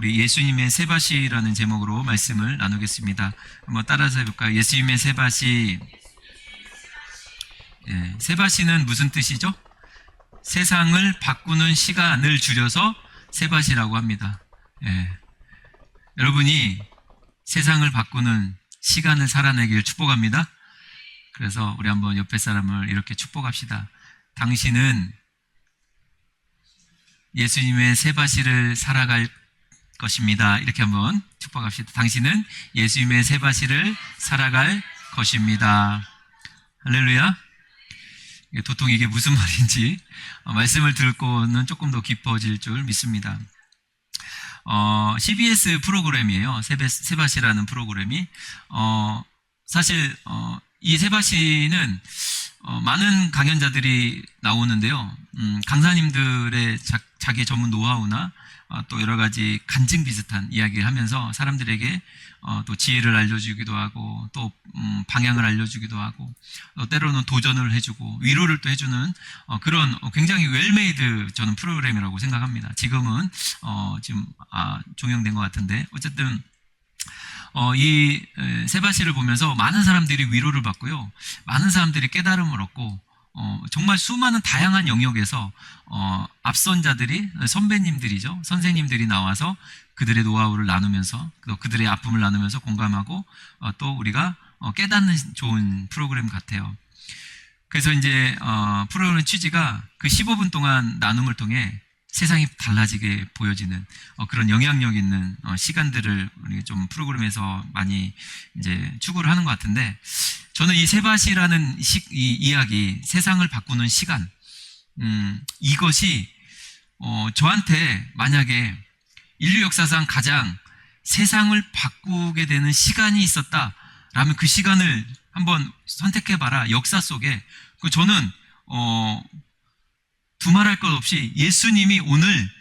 우리 예수님의 세바시라는 제목으로 말씀을 나누겠습니다. 한번 따라서 해볼까요? 예수님의 세바시. 세바시는 무슨 뜻이죠? 세상을 바꾸는 시간을 줄여서 세바시라고 합니다. 여러분이 세상을 바꾸는 시간을 살아내길 축복합니다. 그래서 우리 한번 옆에 사람을 이렇게 축복합시다. 당신은 예수님의 세바시를 살아갈 것입니다. 이렇게 한번 축복합시다. 당신은 예수님의 세바시를 살아갈 것입니다. 할렐루야. 도통 이게 무슨 말인지 말씀을 듣고는 조금 더 깊어질 줄 믿습니다. CBS 프로그램이에요. 세바시라는 프로그램이. 사실 이 세바시는 많은 강연자들이 나오는데요. 강사님들의 자기 전문 노하우나 또 여러 가지 간증 비슷한 이야기를 하면서 사람들에게 또 지혜를 알려주기도 하고 또 방향을 알려주기도 하고 때로는 도전을 해주고 위로를 또 해주는 그런 굉장히 웰메이드 저는 프로그램이라고 생각합니다. 지금은 지금 종영된 것 같은데 어쨌든 이 세바시를 보면서 많은 사람들이 위로를 받고요. 많은 사람들이 깨달음을 얻고 정말 수많은 다양한 영역에서 앞선 자들이 선배님들이죠. 선생님들이 나와서 그들의 노하우를 나누면서 그들의 아픔을 나누면서 공감하고 또 우리가 깨닫는 좋은 프로그램 같아요. 그래서 이제 프로그램 취지가 그 15분 동안 나눔을 통해 세상이 달라지게 보여지는 그런 영향력 있는 시간들을 우리 좀 프로그램에서 많이 이제 추구를 하는 것 같은데 저는 이 세바시라는 이 이야기, 세상을 바꾸는 시간, 이것이 저한테 만약에 인류 역사상 가장 세상을 바꾸게 되는 시간이 있었다라면 그 시간을 한번 선택해봐라. 역사 속에 저는 두말할 것 없이 예수님이 오늘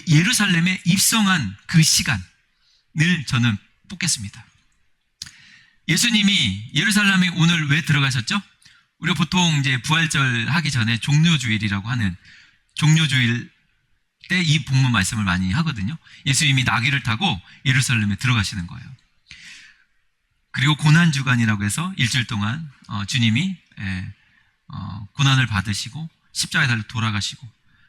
예루살렘에 입성한 그 시간을 저는 뽑겠습니다. 예수님이 예루살렘에 오늘 왜 들어가셨죠? 우리가 보통 이제 부활절 하기 전에 종료주일이라고 하는 종료주일 때 이 본문 말씀을 많이 하거든요. 예수님이 나귀를 타고 예루살렘에 들어가시는 거예요. 그리고 고난주간이라고 해서 일주일 동안 주님이 고난을 받으시고 십자가에 달려 돌아가시고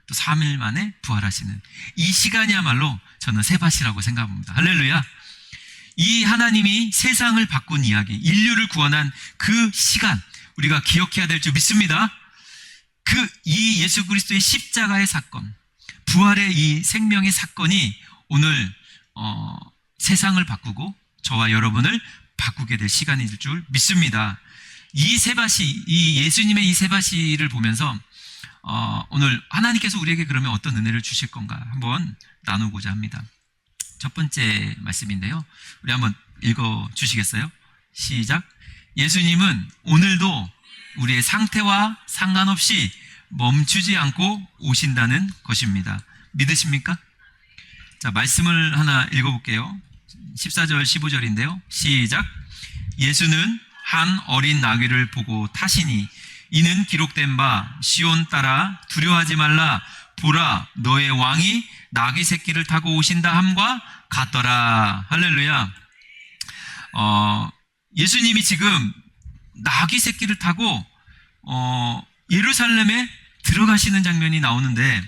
또 3일 만에 부활하시는 이 시간이야말로 저는 세바시라고 생각합니다. 할렐루야. 이 하나님이 세상을 바꾼 이야기, 인류를 구원한 그 시간 우리가 기억해야 될 줄 믿습니다. 이 예수 그리스도의 십자가의 사건, 부활의 이 생명의 사건이 오늘 세상을 바꾸고 저와 여러분을 바꾸게 될 시간일 줄 믿습니다. 이 세바시, 이 예수님의 이 세바시를 보면서 오늘 하나님께서 우리에게 그러면 어떤 은혜를 주실 건가 한번 나누고자 합니다. 첫 번째 말씀인데요. 우리 한번 읽어 주시겠어요? 시작. 예수님은 오늘도 우리의 상태와 상관없이 멈추지 않고 오신다는 것입니다. 믿으십니까? 자, 말씀을 하나 읽어볼게요. 14절 15절인데요. 시작. 예수는 한 어린 나귀를 보고 타시니 이는 기록된 바 시온 딸아 두려워하지 말라 보라 너의 왕이 나귀 새끼를 타고 오신다 함과 같더라. 할렐루야. 예수님이 지금 나귀 새끼를 타고 예루살렘에 들어가시는 장면이 나오는데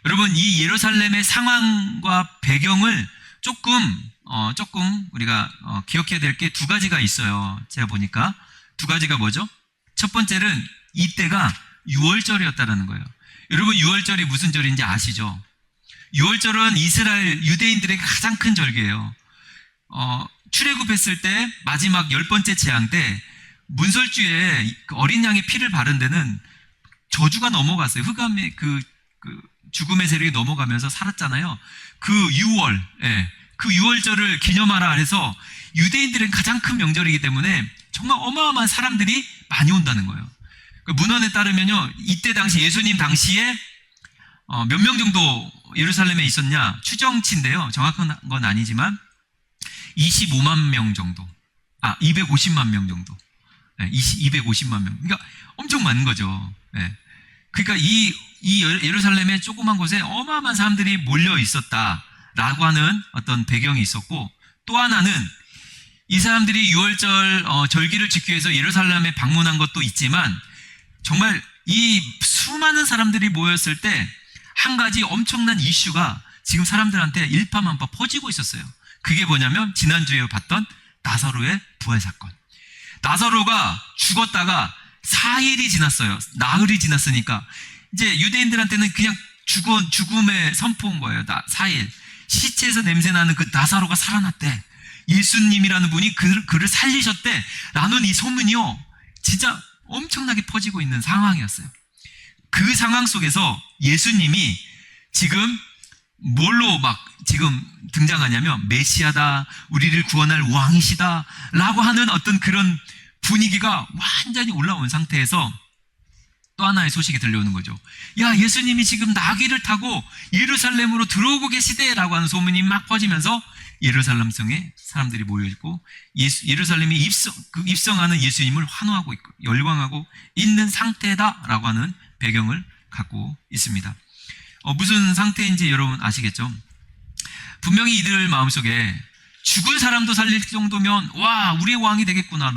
여러분 이 예루살렘의 상황과 배경을 조금 우리가 기억해야 될 게 두 가지가 있어요. 제가 보니까 두 가지가 뭐죠? 첫 번째는 이때가 6월절이었다라는 거예요. 여러분 6월절이 무슨 절인지 아시죠? 6월절은 이스라엘 유대인들에게 가장 큰 절기예요. 출애굽했을 때 마지막 10번째 재앙 때 문설주에 어린 양의 피를 바른 데는 저주가 넘어갔어요. 흑암의 그 죽음의 세력이 넘어가면서 살았잖아요. 그 6월, 그 6월절을 기념하라 해서 유대인들은 가장 큰 명절이기 때문에 정말 어마어마한 사람들이 많이 온다는 거예요. 문헌에 따르면요, 이때 당시 예수님 당시에 몇 명 정도 예루살렘에 있었냐 추정치인데요. 정확한 건 아니지만 25만 명 정도, 250만 명 정도, 250만 명. 그러니까 엄청 많은 거죠. 그러니까 이 예루살렘의 조그만 곳에 어마어마한 사람들이 몰려 있었다. 라고 하는 어떤 배경이 있었고, 또 하나는 이 사람들이 6월절 절기를 지키기 위해서 예루살렘에 방문한 것도 있지만, 정말 이 수많은 사람들이 모였을 때 한 가지 엄청난 이슈가 지금 사람들한테 일파만파 퍼지고 있었어요. 그게 뭐냐면 지난주에 봤던 나사로의 부활 사건. 나사로가 죽었다가 4일이 지났어요. 나흘이 지났으니까 이제 유대인들한테는 그냥 죽음의 선포인 거예요. 4일. 시체에서 냄새나는 그 나사로가 살아났대. 예수님이라는 분이 그를 살리셨대. 라는 이 소문이요, 진짜 엄청나게 퍼지고 있는 상황이었어요. 그 상황 속에서 예수님이 지금 뭘로 막 지금 등장하냐면 메시아다, 우리를 구원할 왕이시다 라고 하는 어떤 그런 분위기가 완전히 올라온 상태에서 또 하나의 소식이 들려오는 거죠. 야, 예수님이 지금 나귀를 타고 예루살렘으로 들어오고 계시대 라고 하는 소문이 막 퍼지면서 예루살렘 성에 사람들이 모여있고 예루살렘이 입성하는 예수님을 환호하고 있고 열광하고 있는 상태다라고 하는 배경을 갖고 있습니다. 무슨 상태인지 여러분 아시겠죠? 분명히 이들 마음속에 죽은 사람도 살릴 정도면 와, 우리의 왕이 되겠구나,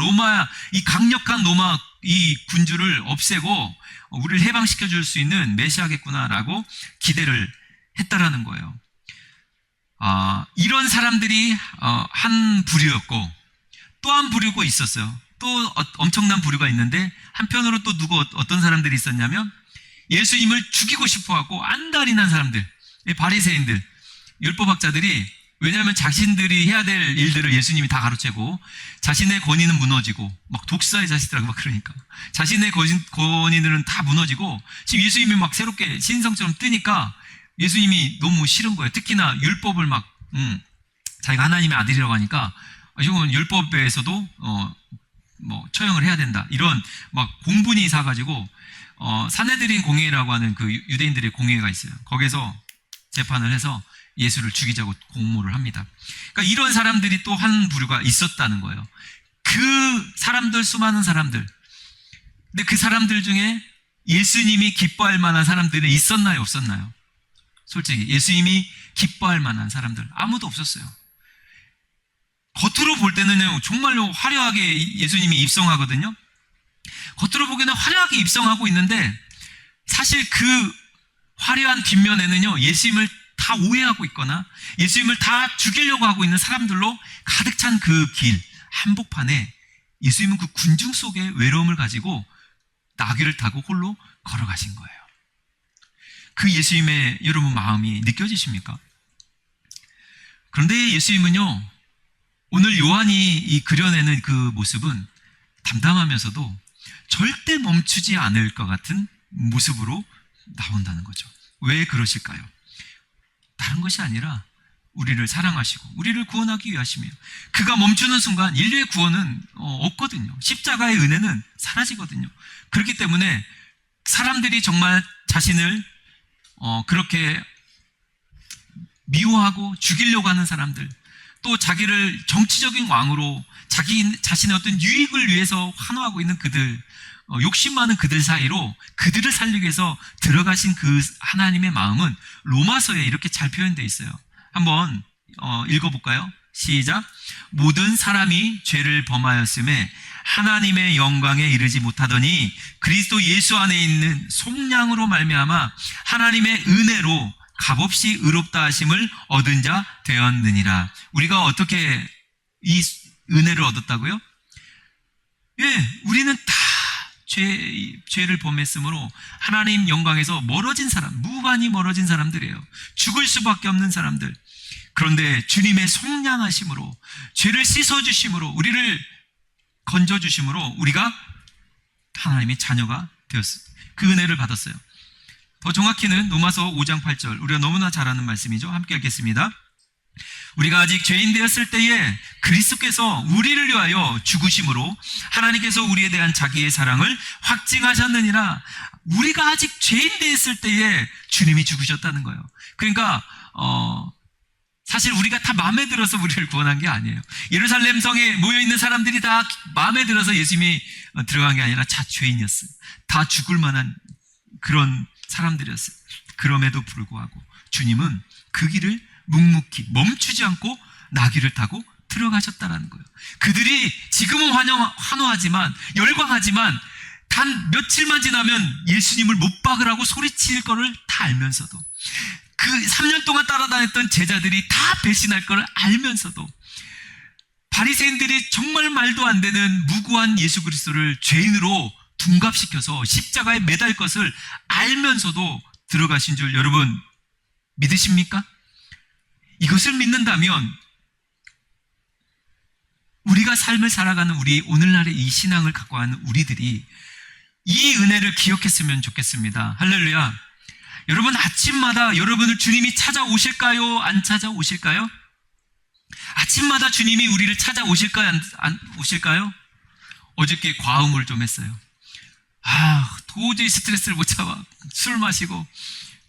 이 강력한 로마 이 군주를 없애고 우리를 해방시켜 줄 수 있는 메시아겠구나라고 기대를 했다라는 거예요. 이런 사람들이 한 부류였고, 또 한 부류가 있었어요. 또 엄청난 부류가 있는데, 한편으로 또 어떤 사람들이 있었냐면 예수님을 죽이고 싶어하고 안달이 난 사람들, 바리새인들, 율법학자들이, 왜냐하면 자신들이 해야 될 일들을 예수님이 다 가르치고 자신의 권위는 무너지고, 막 독사의 자식들하고 막 그러니까 자신의 권위들은 다 무너지고 지금 예수님이 막 새롭게 신성처럼 뜨니까 예수님이 너무 싫은 거예요. 특히나 율법을 막 자기가 하나님의 아들이라고 하니까 이건 율법에서도 뭐 처형을 해야 된다, 이런 막 공분이 사가지고 산헤드린 공회라고 하는 그 유대인들의 공회가 있어요. 거기서 재판을 해서 예수를 죽이자고 공모를 합니다. 그러니까 이런 사람들이 또 한 부류가 있었다는 거예요. 그 사람들, 수많은 사람들, 근데 그 사람들 중에 예수님이 기뻐할 만한 사람들은 있었나요, 없었나요? 솔직히 예수님이 기뻐할 만한 사람들 아무도 없었어요. 겉으로 볼 때는 정말로 화려하게 예수님이 입성하거든요. 겉으로 보기에는 화려하게 입성하고 있는데 사실 그 화려한 뒷면에는요, 예수님을 다 오해하고 있거나 예수님을 다 죽이려고 하고 있는 사람들로 가득 찬 그 길 한복판에 예수님은 그 군중 속에 외로움을 가지고 나귀를 타고 홀로 걸어가신 거예요. 그 예수님의 여러분 마음이 느껴지십니까? 그런데 예수님은요, 오늘 요한이 그려내는 그 모습은 담담하면서도 절대 멈추지 않을 것 같은 모습으로 나온다는 거죠. 왜 그러실까요? 다른 것이 아니라 우리를 사랑하시고 우리를 구원하기 위하심이에요. 그가 멈추는 순간 인류의 구원은 없거든요. 십자가의 은혜는 사라지거든요. 그렇기 때문에 사람들이 정말 자신을 그렇게 미워하고 죽이려고 하는 사람들, 또 자기를 정치적인 왕으로 자신의 어떤 유익을 위해서 환호하고 있는 그들, 욕심 많은 그들 사이로 그들을 살리기 위해서 들어가신 그 하나님의 마음은 로마서에 이렇게 잘 표현되어 있어요. 한번 읽어볼까요? 시작. 모든 사람이 죄를 범하였음에 하나님의 영광에 이르지 못하더니 그리스도 예수 안에 있는 속량으로 말미암아 하나님의 은혜로 값없이 의롭다 하심을 얻은 자 되었느니라. 우리가 어떻게 이 은혜를 얻었다고요? 예, 우리는 다 죄를 범했으므로 하나님 영광에서 멀어진 사람, 무한히 멀어진 사람들이에요. 죽을 수밖에 없는 사람들. 그런데 주님의 속량하심으로, 죄를 씻어주심으로, 우리를 건져주심으로 우리가 하나님의 자녀가 되었어요. 그 은혜를 받았어요. 더 정확히는 로마서 5장 8절, 우리가 너무나 잘 아는 말씀이죠. 함께 읽겠습니다. 우리가 아직 죄인 되었을 때에 그리스도께서 우리를 위하여 죽으심으로 하나님께서 우리에 대한 자기의 사랑을 확증하셨느니라. 우리가 아직 죄인 되었을 때에 주님이 죽으셨다는 거예요. 그러니까 사실 우리가 다 마음에 들어서 우리를 구원한 게 아니에요. 예루살렘 성에 모여있는 사람들이 다 마음에 들어서 예수님이 들어간 게 아니라 다 죄인이었어요. 다 죽을 만한 그런 사람들이었어요. 그럼에도 불구하고 주님은 그 길을 묵묵히 멈추지 않고 나귀를 타고 들어가셨다라는 거예요. 그들이 지금은 환호하지만, 열광하지만 단 며칠만 지나면 예수님을 못 박으라고 소리칠 거를 다 알면서도, 그 3년 동안 따라다녔던 제자들이 다 배신할 거를 알면서도, 바리새인들이 정말 말도 안 되는 무고한 예수 그리스도를 죄인으로 둔갑시켜서 십자가에 매달 것을 알면서도 들어가신 줄 여러분 믿으십니까? 이것을 믿는다면 우리가 삶을 살아가는 우리 오늘날의 이 신앙을 갖고 가는 우리들이 이 은혜를 기억했으면 좋겠습니다. 할렐루야. 여러분, 아침마다 여러분을 주님이 찾아오실까요? 안 찾아오실까요? 아침마다 주님이 우리를 찾아오실까요? 안 오실까요? 어저께 과음을 좀 했어요. 도저히 스트레스를 못 참아 술 마시고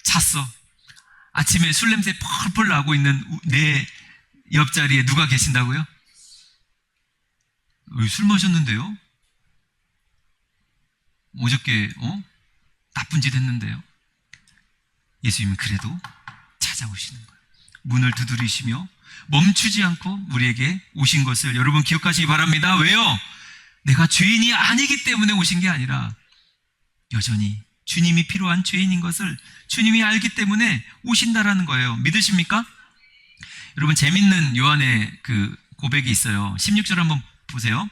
잤어. 아침에 술 냄새 펄펄 나고 있는 내 옆자리에 누가 계신다고요? 술 마셨는데요? 어저께 나쁜 짓 했는데요? 예수님은 그래도 찾아오시는 거예요. 문을 두드리시며 멈추지 않고 우리에게 오신 것을 여러분 기억하시기 바랍니다. 왜요? 내가 죄인이 아니기 때문에 오신 게 아니라 여전히 주님이 필요한 죄인인 것을 주님이 알기 때문에 오신다라는 거예요. 믿으십니까? 여러분, 재밌는 요한의 그 고백이 있어요. 16절 한번 보세요.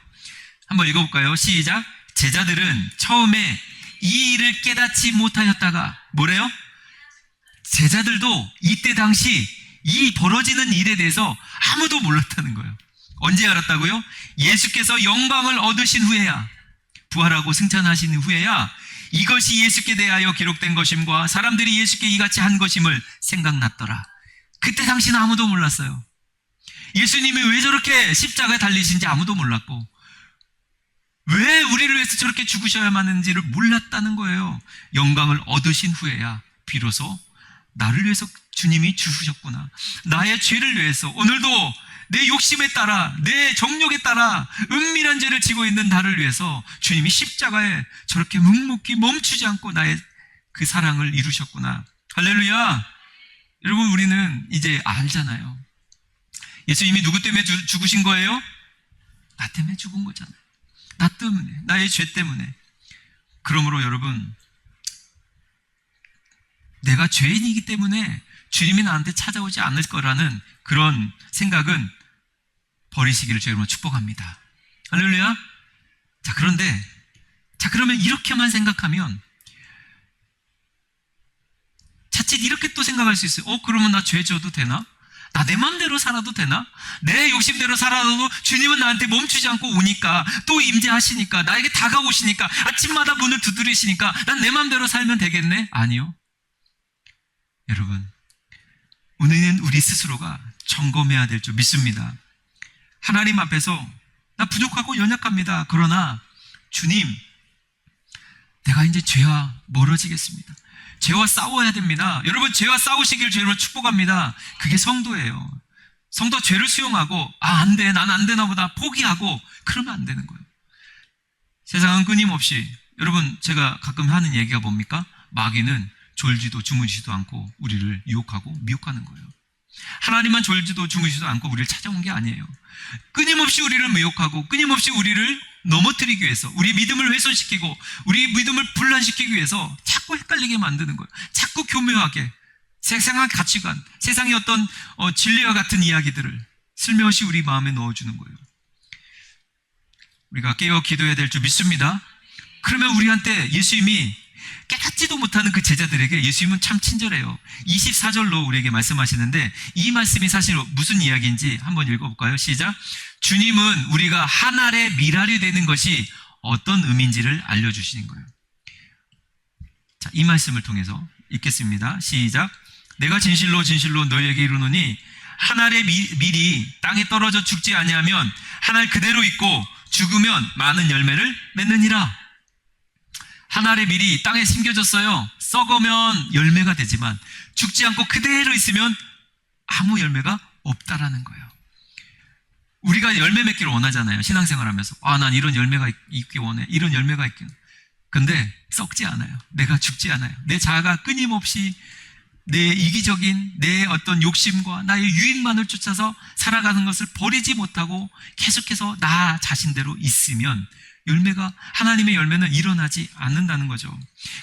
한번 읽어볼까요? 시작. 제자들은 처음에 이 일을 깨닫지 못하였다가, 뭐래요? 제자들도 이때 당시 이 벌어지는 일에 대해서 아무도 몰랐다는 거예요. 언제 알았다고요? 예수께서 영광을 얻으신 후에야, 부활하고 승천하신 후에야 이것이 예수께 대하여 기록된 것임과 사람들이 예수께 이같이 한 것임을 생각났더라. 그때 당시는 아무도 몰랐어요. 예수님이 왜 저렇게 십자가에 달리신지 아무도 몰랐고, 왜 우리를 위해서 저렇게 죽으셔야만 하는지를 몰랐다는 거예요. 영광을 얻으신 후에야 비로소 나를 위해서 주님이 죽으셨구나, 나의 죄를 위해서, 오늘도 내 욕심에 따라, 내 정욕에 따라 은밀한 죄를 지고 있는 나를 위해서 주님이 십자가에 저렇게 묵묵히 멈추지 않고 나의 그 사랑을 이루셨구나. 할렐루야. 여러분, 우리는 이제 알잖아요. 예수님이 누구 때문에 죽으신 거예요? 나 때문에 죽은 거잖아요. 나 때문에, 나의 죄 때문에. 그러므로 여러분, 내가 죄인이기 때문에 주님이 나한테 찾아오지 않을 거라는 그런 생각은 버리시기를 주님으로 축복합니다. 할렐루야. 그러면 이렇게만 생각하면, 자칫 이렇게 또 생각할 수 있어요. 그러면 나 죄 져도 되나? 나 내 맘대로 살아도 되나? 내 욕심대로 살아도 주님은 나한테 멈추지 않고 오니까, 또 임재하시니까, 나에게 다가오시니까, 아침마다 문을 두드리시니까 난 내 맘대로 살면 되겠네? 아니요. 여러분, 우리는 우리 스스로가 점검해야 될 줄 믿습니다. 하나님 앞에서 나 부족하고 연약합니다. 그러나 주님, 내가 이제 죄와 멀어지겠습니다. 죄와 싸워야 됩니다. 여러분, 죄와 싸우시길 주님으로 축복합니다. 그게 성도예요. 성도가 죄를 수용하고, 안 돼, 난 안 되나 보다 포기하고, 그러면 안 되는 거예요. 세상은 끊임없이, 여러분, 제가 가끔 하는 얘기가 뭡니까? 마귀는 졸지도 주무시지도 않고 우리를 유혹하고 미혹하는 거예요. 하나님만 졸지도 주무시지도 않고 우리를 찾아온 게 아니에요. 끊임없이 우리를 미혹하고 끊임없이 우리를 넘어뜨리기 위해서, 우리 믿음을 훼손시키고 우리 믿음을 분란시키기 위해서 자꾸 헷갈리게 만드는 거예요. 자꾸 교묘하게 세상의 가치관, 세상의 어떤 진리와 같은 이야기들을 슬며시 우리 마음에 넣어주는 거예요. 우리가 깨어 기도해야 될 줄 믿습니다. 그러면 우리한테 예수님이 깨닫지도 못하는 그 제자들에게 예수님은 참 친절해요. 24절로 우리에게 말씀하시는데, 이 말씀이 사실 무슨 이야기인지 한번 읽어볼까요? 시작. 주님은 우리가 한 알의 밀알이 되는 것이 어떤 의미인지를 알려주시는 거예요. 자, 이 말씀을 통해서 읽겠습니다. 시작. 내가 진실로 진실로 너희에게 이르노니 한 알의 밀이 땅에 떨어져 죽지 아니하면 한 알 그대로 있고 죽으면 많은 열매를 맺느니라. 한 알의 밀이 땅에 심겨졌어요. 썩으면 열매가 되지만 죽지 않고 그대로 있으면 아무 열매가 없다라는 거예요. 우리가 열매 맺기를 원하잖아요. 신앙생활 하면서. 난 이런 열매가 있기 원해. 이런 열매가 있기. 근데 썩지 않아요. 내가 죽지 않아요. 내 자아가 끊임없이 내 이기적인 내 어떤 욕심과 나의 유익만을 쫓아서 살아가는 것을 버리지 못하고 계속해서 나 자신대로 있으면 하나님의 열매는 일어나지 않는다는 거죠.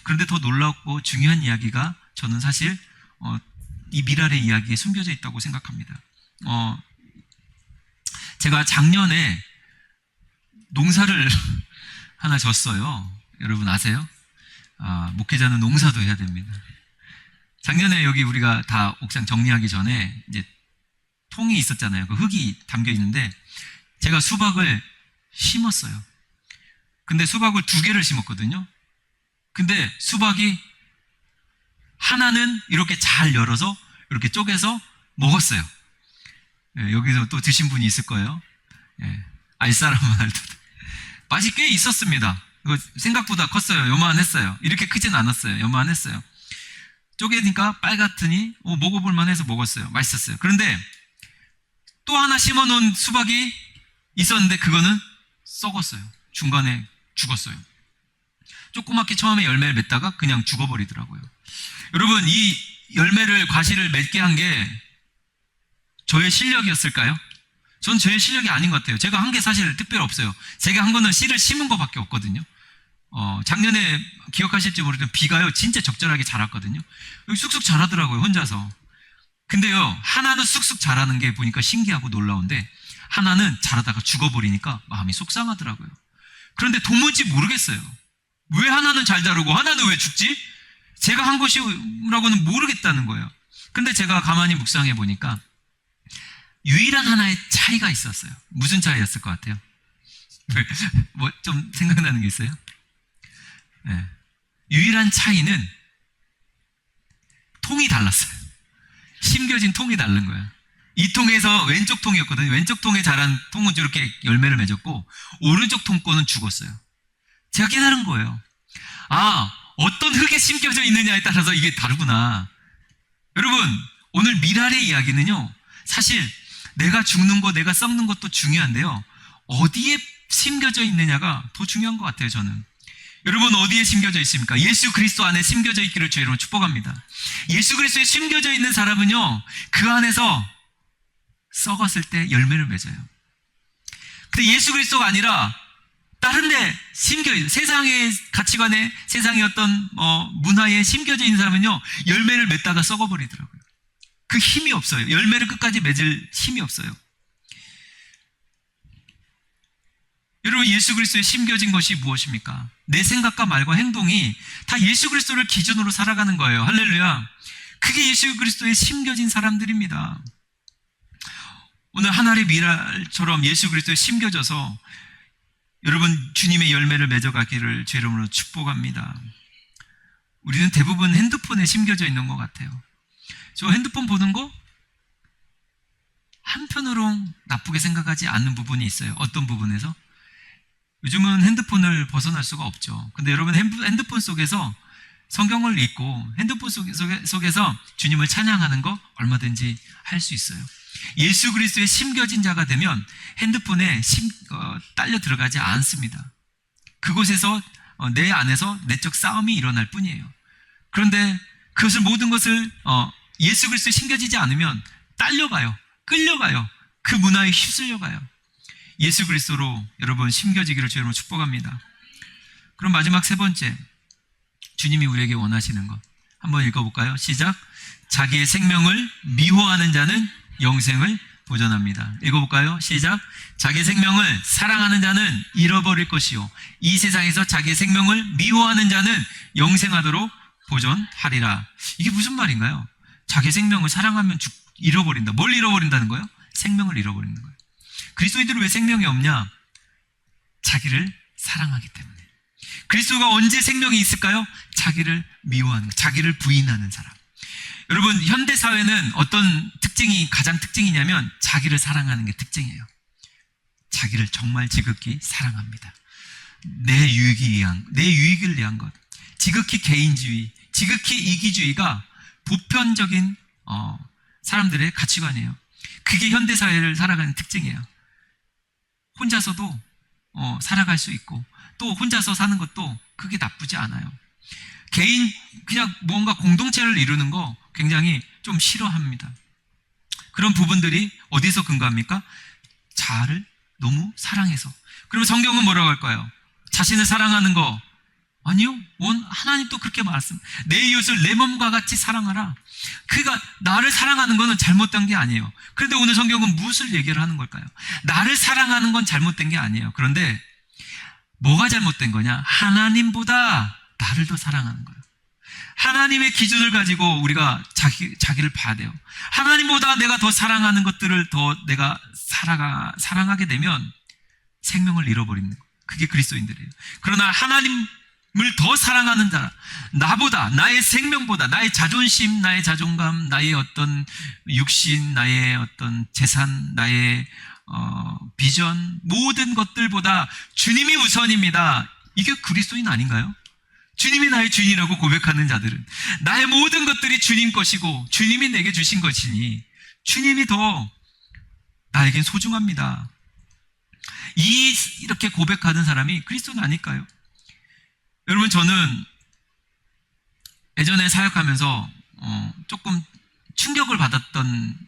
그런데 더 놀랍고 중요한 이야기가 저는 사실 이 미랄의 이야기에 숨겨져 있다고 생각합니다. 제가 작년에 농사를 하나 졌어요. 여러분 아세요? 목회자는 농사도 해야 됩니다. 작년에 여기 우리가 다 옥상 정리하기 전에 이제 통이 있었잖아요. 그 흙이 담겨 있는데 제가 수박을 심었어요. 근데 수박을 2개를 심었거든요. 근데 수박이 하나는 이렇게 잘 열어서 이렇게 쪼개서 먹었어요. 예, 여기서 또 드신 분이 있을 거예요. 예, 알 사람은 알듯. 맛이 꽤 있었습니다. 생각보다 컸어요. 요만했어요. 이렇게 크진 않았어요. 요만했어요. 쪼개니까 빨갛더니 먹어볼 만해서 먹었어요. 맛있었어요. 그런데 또 하나 심어놓은 수박이 있었는데 그거는 썩었어요. 중간에 죽었어요. 조그맣게 처음에 열매를 맺다가 그냥 죽어버리더라고요. 여러분, 이 과실을 맺게 한 게 저의 실력이었을까요? 전 저의 실력이 아닌 것 같아요. 제가 한 게 사실 특별히 없어요. 제가 한 거는 씨를 심은 것밖에 없거든요. 작년에 기억하실지 모르지만 비가요 진짜 적절하게 자랐거든요. 쑥쑥 자라더라고요, 혼자서. 근데요, 하나는 쑥쑥 자라는 게 보니까 신기하고 놀라운데 하나는 자라다가 죽어버리니까 마음이 속상하더라고요. 그런데 도무지 모르겠어요. 왜 하나는 잘 자르고 하나는 왜 죽지? 제가 한 것이라고는 모르겠다는 거예요. 근데 제가 가만히 묵상해 보니까 유일한 하나의 차이가 있었어요. 무슨 차이였을 것 같아요? 뭐 좀 생각나는 게 있어요? 네. 유일한 차이는 통이 달랐어요. 심겨진 통이 다른 거예요. 이 통에서 왼쪽 통이었거든요. 왼쪽 통에 자란 통은 저렇게 열매를 맺었고 오른쪽 통 거는 죽었어요. 제가 깨달은 거예요. 어떤 흙에 심겨져 있느냐에 따라서 이게 다르구나. 여러분, 오늘 미랄의 이야기는요, 사실 내가 죽는 거, 내가 썩는 것도 중요한데요, 어디에 심겨져 있느냐가 더 중요한 것 같아요, 저는. 여러분, 어디에 심겨져 있습니까? 예수 그리스도 안에 심겨져 있기를 주의 이름으로 축복합니다. 예수 그리스도에 심겨져 있는 사람은요, 그 안에서 썩었을 때 열매를 맺어요. 근데 예수 그리스도가 아니라 다른 데 세상의 가치관에, 세상의 어떤 문화에 심겨져 있는 사람은요, 열매를 맺다가 썩어버리더라고요. 그 힘이 없어요. 열매를 끝까지 맺을 힘이 없어요. 여러분, 예수 그리스도에 심겨진 것이 무엇입니까? 내 생각과 말과 행동이 다 예수 그리스도를 기준으로 살아가는 거예요. 할렐루야. 그게 예수 그리스도에 심겨진 사람들입니다. 오늘 하늘의 미랄처럼 예수 그리스도에 심겨져서 여러분, 주님의 열매를 맺어가기를 주 이름으로 축복합니다. 우리는 대부분 핸드폰에 심겨져 있는 것 같아요. 저 핸드폰 보는 거 한편으로 나쁘게 생각하지 않는 부분이 있어요. 어떤 부분에서? 요즘은 핸드폰을 벗어날 수가 없죠. 근데 여러분, 핸드폰 속에서 성경을 읽고 핸드폰 속에서 주님을 찬양하는 거 얼마든지 할 수 있어요. 예수 그리스도에 심겨진 자가 되면 핸드폰에 딸려 들어가지 않습니다. 그곳에서 내 안에서 내적 싸움이 일어날 뿐이에요. 그런데 모든 것을 예수 그리스도에 심겨지지 않으면 딸려가요. 끌려가요. 그 문화에 휩쓸려가요. 예수 그리스도로 여러분 심겨지기를 주님으로 축복합니다. 그럼 마지막 3번째, 주님이 우리에게 원하시는 것 한번 읽어볼까요? 시작. 자기의 생명을 미워하는 자는 영생을 보존합니다. 읽어볼까요? 시작. 자기 생명을 사랑하는 자는 잃어버릴 것이요, 이 세상에서 자기 생명을 미워하는 자는 영생하도록 보존하리라. 이게 무슨 말인가요? 자기 생명을 사랑하면 잃어버린다. 뭘 잃어버린다는 거예요? 생명을 잃어버리는 거예요. 그리스도인들은 왜 생명이 없냐? 자기를 사랑하기 때문에. 그리스도가 언제 생명이 있을까요? 자기를 미워하는, 자기를 부인하는 사람. 여러분, 현대사회는 어떤 가장 특징이냐면 자기를 사랑하는 게 특징이에요. 자기를 정말 지극히 사랑합니다. 내 유익을 위한 것. 지극히 개인주의, 지극히 이기주의가 보편적인 사람들의 가치관이에요. 그게 현대사회를 살아가는 특징이에요. 혼자서도 살아갈 수 있고, 또 혼자서 사는 것도 그게 나쁘지 않아요. 개인 그냥 뭔가 공동체를 이루는 거 굉장히 좀 싫어합니다. 그런 부분들이 어디서 근거합니까? 자아를 너무 사랑해서. 그러면 성경은 뭐라고 할까요? 자신을 사랑하는 거 아니요. 하나님 또 그렇게 말씀합니다. 내 이웃을 내 몸과 같이 사랑하라. 그러니까 나를 사랑하는 거는 잘못된 게 아니에요. 그런데 오늘 성경은 무엇을 얘기를 하는 걸까요? 나를 사랑하는 건 잘못된 게 아니에요. 그런데 뭐가 잘못된 거냐? 하나님보다 나를 더 사랑하는 거예요. 하나님의 기준을 가지고 우리가 자기를 봐야 돼요. 하나님보다 내가 더 사랑하는 것들을 더 내가 사랑하게 되면 생명을 잃어버리는 거예요. 그게 그리스도인들이에요. 그러나 하나님을 더 사랑하는 자라, 나보다, 나의 생명보다, 나의 자존심, 나의 자존감, 나의 어떤 육신, 나의 어떤 재산, 나의 비전, 모든 것들보다 주님이 우선입니다. 이게 그리스도인 아닌가요? 주님이 나의 주인이라고 고백하는 자들은 나의 모든 것들이 주님 것이고 주님이 내게 주신 것이니 주님이 더 나에겐 소중합니다. 이렇게 고백하는 사람이 그리스도는 아닐까요? 여러분, 저는 예전에 사역하면서 조금 충격을 받았던,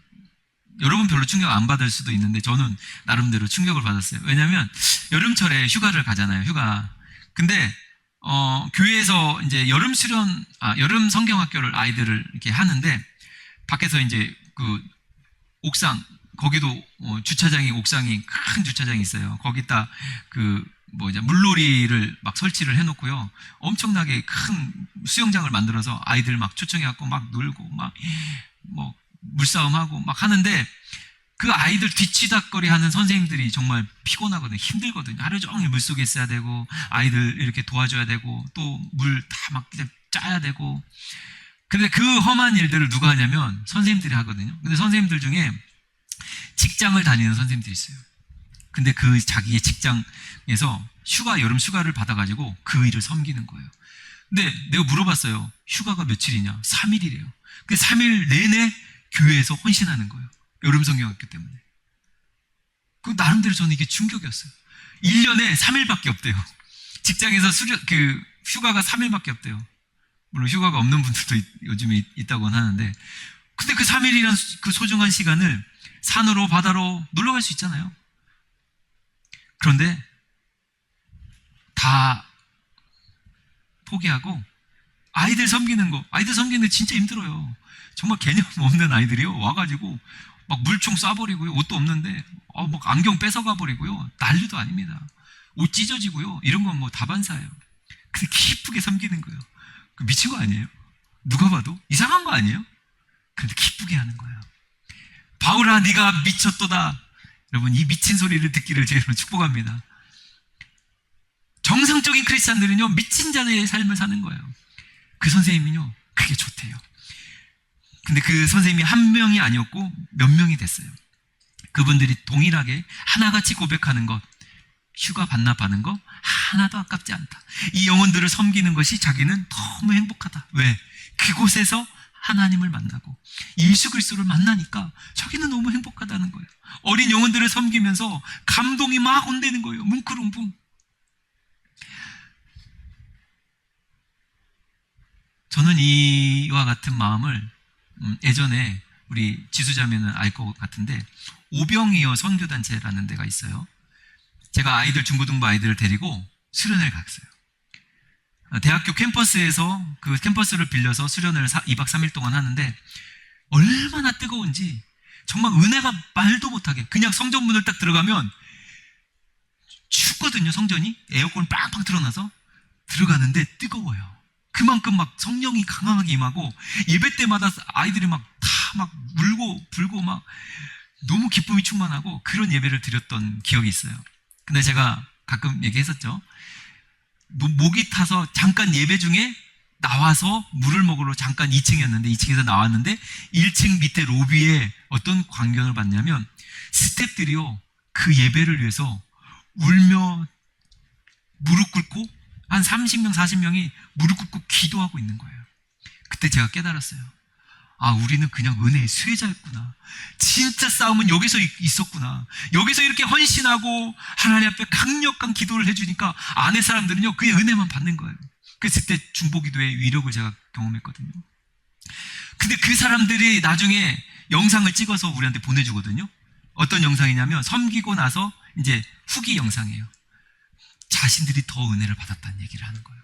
여러분 별로 충격 안 받을 수도 있는데 저는 나름대로 충격을 받았어요. 왜냐하면 여름철에 휴가를 가잖아요. 휴가. 근데 교회에서 이제 여름 성경학교를 아이들을 이렇게 하는데, 밖에서 이제 그 옥상, 거기도 주차장이, 옥상이 큰 주차장이 있어요. 거기다 물놀이를 막 설치를 해놓고요. 엄청나게 큰 수영장을 만들어서 아이들 막 초청해갖고 막 놀고 막 물싸움하고 막 하는데, 그 아이들 뒤치다거리 하는 선생님들이 정말 피곤하거든요. 힘들거든요. 하루 종일 물속에 있어야 되고, 아이들 이렇게 도와줘야 되고, 또 물 다 막 짜야 되고. 근데 그 험한 일들을 누가 하냐면 선생님들이 하거든요. 근데 선생님들 중에 직장을 다니는 선생님들이 있어요. 근데 그 자기의 직장에서 여름 휴가를 받아가지고 그 일을 섬기는 거예요. 근데 내가 물어봤어요. 휴가가 며칠이냐? 3일이래요. 그 3일 내내 교회에서 헌신하는 거예요. 여름 성경학교 때문에. 그 나름대로 저는 이게 충격이었어요. 1년에 3일밖에 없대요. 직장에서 휴가가 3일밖에 없대요. 물론 휴가가 없는 분들도 요즘에 있다고는 하는데, 근데 그 3일이란 그 소중한 시간을 산으로 바다로 놀러 갈 수 있잖아요. 그런데 다 포기하고 아이들 섬기는 게 진짜 힘들어요. 정말 개념 없는 아이들이요. 와가지고 막 물총 쏴버리고요. 옷도 없는데 막 안경 뺏어가 버리고요. 난리도 아닙니다. 옷 찢어지고요. 이런 건 뭐 다반사예요. 근데 기쁘게 섬기는 거예요. 미친 거 아니에요? 누가 봐도 이상한 거 아니에요? 그런데 기쁘게 하는 거예요. 바울아, 네가 미쳤도다. 여러분, 이 미친 소리를 듣기를 제가 축복합니다. 정상적인 크리스찬들은요, 미친 자의 삶을 사는 거예요. 그 선생님은요, 그게 좋대요. 근데 그 선생님이 한 명이 아니었고 몇 명이 됐어요. 그분들이 동일하게 하나같이 고백하는 것, 휴가 반납하는 거 하나도 아깝지 않다. 이 영혼들을 섬기는 것이 자기는 너무 행복하다. 왜? 그곳에서 하나님을 만나고 예수 그리스도를 만나니까 자기는 너무 행복하다는 거예요. 어린 영혼들을 섬기면서 감동이 막 온다는 거예요. 뭉클웅붕. 저는 이와 같은 마음을 예전에 우리 지수자매는 알 것 같은데, 오병이어 선교단체라는 데가 있어요. 제가 아이들, 중고등부 아이들을 데리고 수련을 갔어요. 대학교 캠퍼스에서 그 캠퍼스를 빌려서 수련을 2박 3일 동안 하는데, 얼마나 뜨거운지 정말 은혜가 말도 못하게, 그냥 성전문을 딱 들어가면 춥거든요. 성전이 에어컨 빵빵 틀어놔서 들어가는데 뜨거워요. 그만큼 막 성령이 강하게 임하고, 예배 때마다 아이들이 막 다 막 울고 불고 막 너무 기쁨이 충만하고, 그런 예배를 드렸던 기억이 있어요. 근데 제가 가끔 얘기했었죠. 목이 타서 잠깐 예배 중에 나와서 물을 먹으러 잠깐 2층이었는데 2층에서 나왔는데 1층 밑에 로비에 어떤 광경을 봤냐면, 스태프들이요, 그 예배를 위해서 울며 무릎 꿇고 한 30명 40명이 무릎 꿇고 기도하고 있는 거예요. 그때 제가 깨달았어요. 아, 우리는 그냥 은혜의 수혜자였구나. 진짜 싸움은 여기서 있었구나. 여기서 이렇게 헌신하고 하나님 앞에 강력한 기도를 해주니까 안에 사람들은요, 그의 은혜만 받는 거예요. 그랬을 때 중보기도의 위력을 제가 경험했거든요. 근데 그 사람들이 나중에 영상을 찍어서 우리한테 보내주거든요. 어떤 영상이냐면 섬기고 나서 이제 후기 영상이에요. 자신들이 더 은혜를 받았다는 얘기를 하는 거예요.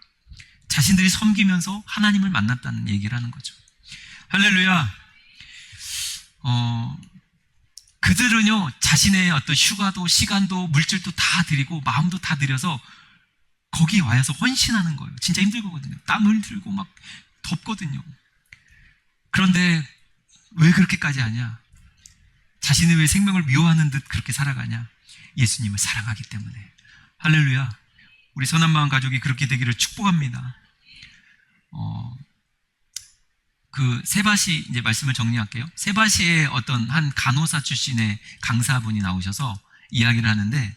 자신들이 섬기면서 하나님을 만났다는 얘기를 하는 거죠. 할렐루야. 그들은요, 자신의 어떤 휴가도 시간도 물질도 다 드리고 마음도 다 드려서 거기 와서 헌신하는 거예요. 진짜 힘들거든요. 땀을 들고 막 덥거든요. 그런데 왜 그렇게까지 하냐? 자신의 왜 생명을 미워하는 듯 그렇게 살아가냐? 예수님을 사랑하기 때문에. 할렐루야. 우리 선한마음 가족이 그렇게 되기를 축복합니다. 그 세바시, 이제 말씀을 정리할게요. 세바시의 어떤 한 간호사 출신의 강사분이 나오셔서 이야기를 하는데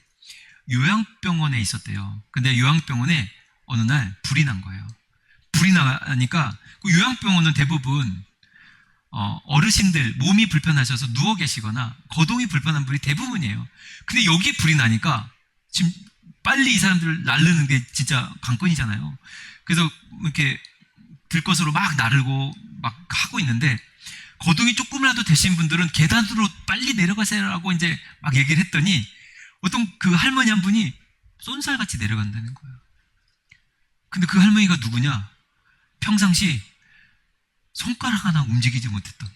요양병원에 있었대요. 근데 요양병원에 어느 날 불이 난 거예요. 불이 나니까 그 요양병원은 대부분 어르신들 몸이 불편하셔서 누워 계시거나 거동이 불편한 분이 대부분이에요. 근데 여기 불이 나니까 지금 빨리 이 사람들을 나르는 게 진짜 관건이잖아요. 그래서 이렇게 들것으로 막 나르고 막 하고 있는데 거동이 조금이라도 되신 분들은 계단으로 빨리 내려가세요라고 이제 막 얘기를 했더니 어떤 그 할머니 한 분이 쏜살같이 내려간다는 거예요. 근데 그 할머니가 누구냐? 평상시 손가락 하나 움직이지 못했던,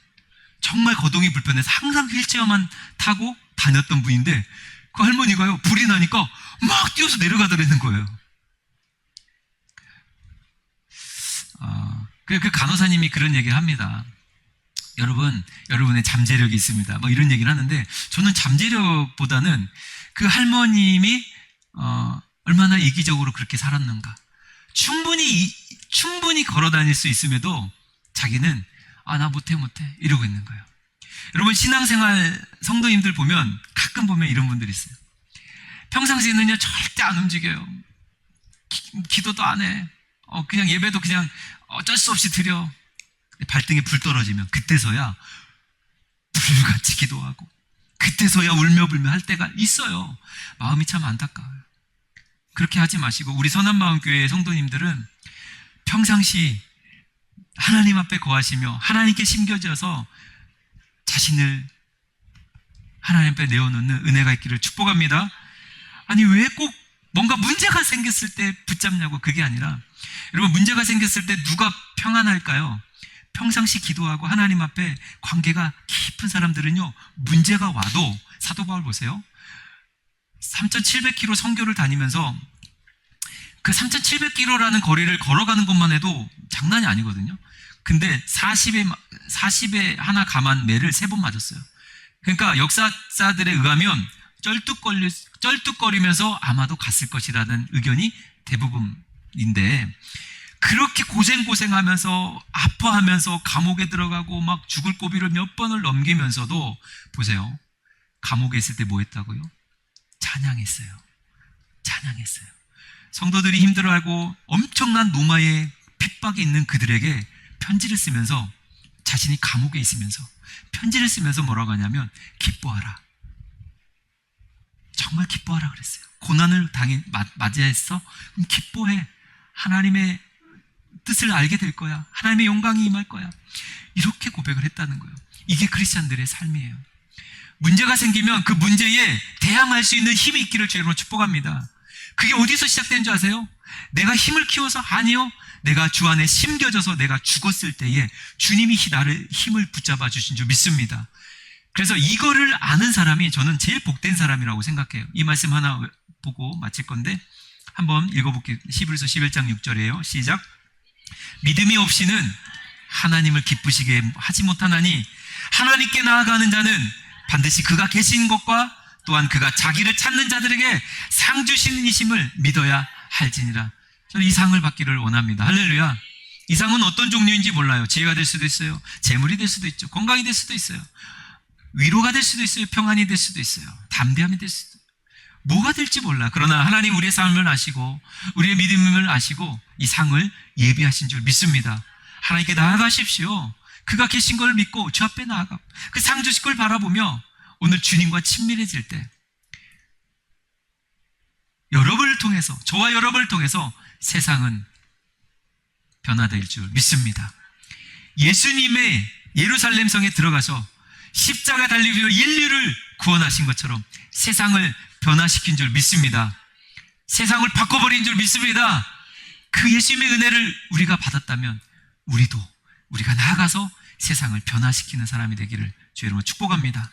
정말 거동이 불편해서 항상 휠체어만 타고 다녔던 분인데 그 할머니가요, 불이 나니까 막 뛰어서 내려가더라는 거예요. 그 간호사님이 그런 얘기를 합니다. 여러분의 잠재력이 있습니다. 뭐 이런 얘기를 하는데 저는 잠재력보다는 그 할머님이 얼마나 이기적으로 그렇게 살았는가. 충분히 걸어 다닐 수 있음에도 자기는 나 못해 이러고 있는 거예요. 여러분 신앙생활 성도님들 보면 가끔 보면 이런 분들이 있어요. 평상시에는요 절대 안 움직여요. 기도도 안 해. 그냥 예배도 그냥 어쩔 수 없이 드려. 발등에 불 떨어지면 그때서야 불같이 기도하고 그때서야 울며불며 할 때가 있어요. 마음이 참 안타까워요. 그렇게 하지 마시고 우리 선한마음교회 성도님들은 평상시 하나님 앞에 거하시며 하나님께 심겨져서 자신을 하나님 앞에 내어놓는 은혜가 있기를 축복합니다. 아니 왜 꼭 뭔가 문제가 생겼을 때 붙잡냐고. 그게 아니라 여러분 문제가 생겼을 때 누가 평안할까요? 평상시 기도하고 하나님 앞에 관계가 깊은 사람들은요 문제가 와도 사도 바울 보세요. 3,700km 선교를 다니면서 그 3,700km라는 거리를 걸어가는 것만 해도 장난이 아니거든요. 근데 40에 하나 감한 매를 3번 맞았어요. 그러니까 역사자들에 의하면 쩔뚝거리면서 아마도 갔을 것이라는 의견이 대부분인데 그렇게 고생하면서 아파하면서 감옥에 들어가고 막 죽을 고비를 몇 번을 넘기면서도 보세요. 감옥에 있을 때 뭐 했다고요? 찬양했어요. 성도들이 힘들어하고 엄청난 노마의 핍박이 있는 그들에게 편지를 쓰면서 자신이 감옥에 있으면서 편지를 쓰면서 뭐라고 하냐면 기뻐하라. 정말 기뻐하라 그랬어요. 고난을 맞이했어? 그럼 기뻐해. 하나님의 뜻을 알게 될 거야. 하나님의 영광이 임할 거야. 이렇게 고백을 했다는 거예요. 이게 크리스찬들의 삶이에요. 문제가 생기면 그 문제에 대항할 수 있는 힘이 있기를 주님으로 축복합니다. 그게 어디서 시작된 줄 아세요? 내가 힘을 키워서? 아니요. 내가 주 안에 심겨져서 내가 죽었을 때에 주님이 나를 힘을 붙잡아 주신 줄 믿습니다. 그래서 이거를 아는 사람이 저는 제일 복된 사람이라고 생각해요. 이 말씀 하나 보고 마칠 건데 한번 읽어볼게요. 히브리서 11장 6절이에요. 시작. 믿음이 없이는 하나님을 기쁘시게 하지 못하나니 하나님께 나아가는 자는 반드시 그가 계신 것과 또한 그가 자기를 찾는 자들에게 상 주시는 이심을 믿어야 할지니라. 저는 이 상을 받기를 원합니다. 할렐루야. 이 상은 어떤 종류인지 몰라요. 지혜가 될 수도 있어요. 재물이 될 수도 있죠. 건강이 될 수도 있어요. 위로가 될 수도 있어요. 평안이 될 수도 있어요. 담대함이 될 수도 있어요. 뭐가 될지 몰라. 그러나 하나님 우리의 삶을 아시고 우리의 믿음을 아시고 이 상을 예비하신 줄 믿습니다. 하나님께 나아가십시오. 그가 계신 걸 믿고 주 앞에 나아가 그 상 주실 걸 바라보며 오늘 주님과 친밀해질 때 여러분을 통해서, 저와 여러분을 통해서 세상은 변화될 줄 믿습니다. 예수님의 예루살렘 성에 들어가서 십자가 달리며 인류를 구원하신 것처럼 세상을 변화시킨 줄 믿습니다. 세상을 바꿔버린 줄 믿습니다. 그 예수님의 은혜를 우리가 받았다면 우리가 나아가서 세상을 변화시키는 사람이 되기를 주의 이름으로 축복합니다.